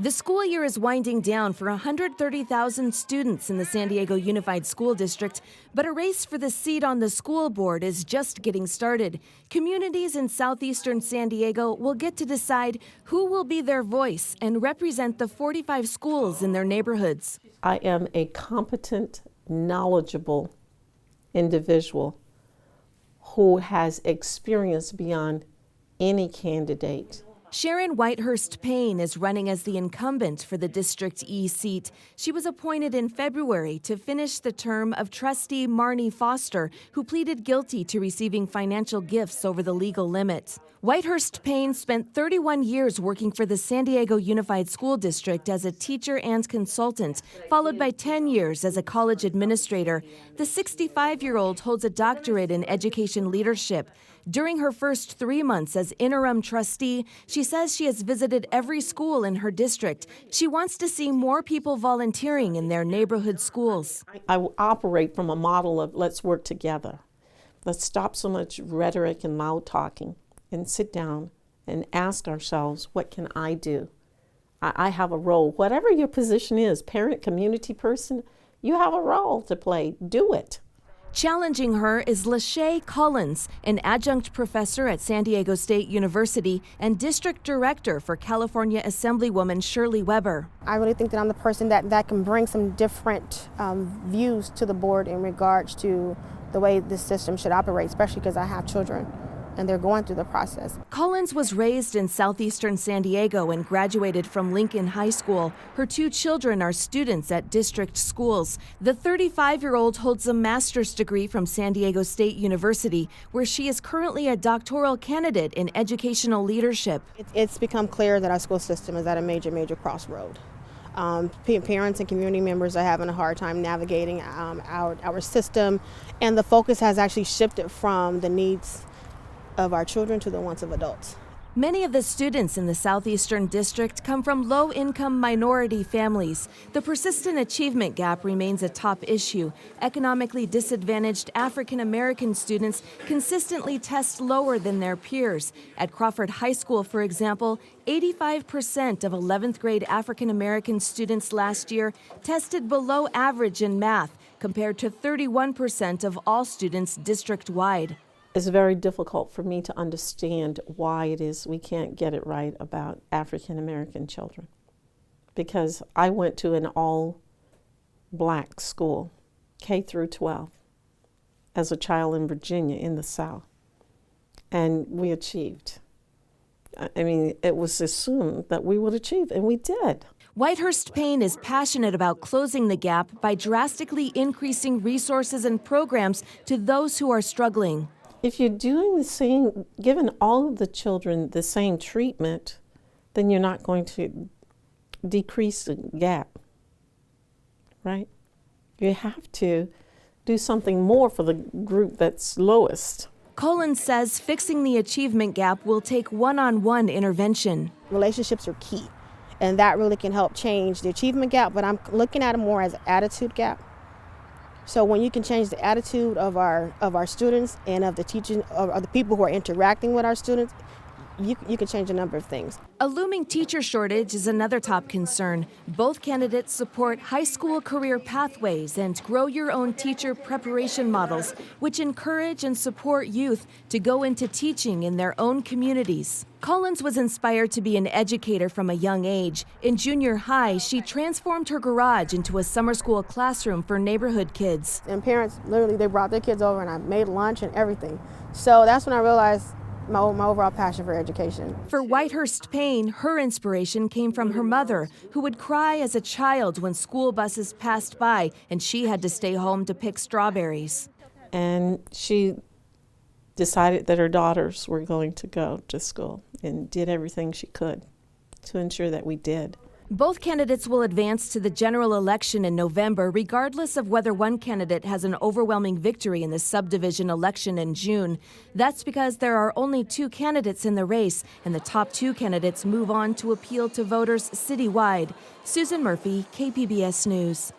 The school year is winding down for 130,000 students in the San Diego Unified School District, but a race for the seat on the school board is just getting started. Communities in southeastern San Diego will get to decide who will be their voice and represent the 45 schools in their neighborhoods. I am a competent, knowledgeable individual who has experience beyond any candidate. Sharon Whitehurst-Payne is running as the incumbent for the District E seat. She was appointed in February to finish the term of trustee Marnie Foster, who pleaded guilty to receiving financial gifts over the legal limit. Whitehurst-Payne spent 31 years working for the San Diego Unified School District as a teacher and consultant, followed by 10 years as a college administrator. The 65-year-old holds a doctorate in education leadership. During her first 3 months as interim trustee, she says she has visited every school in her district. She wants to see more people volunteering in their neighborhood schools. I will operate from a model of let's work together. Let's stop so much rhetoric and loud talking and sit down and ask ourselves, what can I do? I have a role. Whatever your position is, parent, community person, you have a role to play. Do it. Challenging her is Lachy Collins, an adjunct professor at San Diego State University and district director for California Assemblywoman Shirley Weber. I really think that I'm the person that can bring some different views to the board in regards to the way this system should operate, especially because I have children and they're going through the process. Collins was raised in southeastern San Diego and graduated from Lincoln High School. Her 2 children are students at district schools. The 35-year-old holds a master's degree from San Diego State University, where she is currently a doctoral candidate in educational leadership. It's become clear that our school system is at a major crossroad. Parents and community members are having a hard time navigating our system, and the focus has actually shifted from the needs of our children to the wants of adults. Many of the students in the Southeastern District come from low-income minority families. The persistent achievement gap remains a top issue. Economically disadvantaged African American students consistently test lower than their peers. At Crawford High School, for example, 85% of 11th grade African American students last year tested below average in math, compared to 31% of all students district-wide. It's very difficult for me to understand why it is we can't get it right about African American children. Because I went to an all-black school, K through 12, as a child in Virginia in the South. And we achieved. I mean, it was assumed that we would achieve, and we did. Whitehurst-Payne is passionate about closing the gap by drastically increasing resources and programs to those who are struggling. If you're doing the same, giving all of the children the same treatment, then you're not going to decrease the gap, right? You have to do something more for the group that's lowest. Collins says fixing the achievement gap will take one-on-one intervention. Relationships are key, and that really can help change the achievement gap, but I'm looking at it more as an attitude gap. So when you can change the attitude of our students and of the teachers, of the people who are interacting with our students, you can change a number of things. A looming teacher shortage is another top concern. Both candidates support high school career pathways and grow your own teacher preparation models, which encourage and support youth to go into teaching in their own communities. Collins was inspired to be an educator from a young age. In junior high, she transformed her garage into a summer school classroom for neighborhood kids. And parents, literally, they brought their kids over and I made lunch and everything. So that's when I realized my overall passion for education. For Whitehurst-Payne, her inspiration came from her mother, who would cry as a child when school buses passed by and she had to stay home to pick strawberries. And she decided that her daughters were going to go to school and did everything she could to ensure that we did. Both candidates will advance to the general election in November, regardless of whether one candidate has an overwhelming victory in the subdivision election in June. That's because there are only 2 candidates in the race, and the top 2 candidates move on to appeal to voters citywide. Susan Murphy, KPBS News.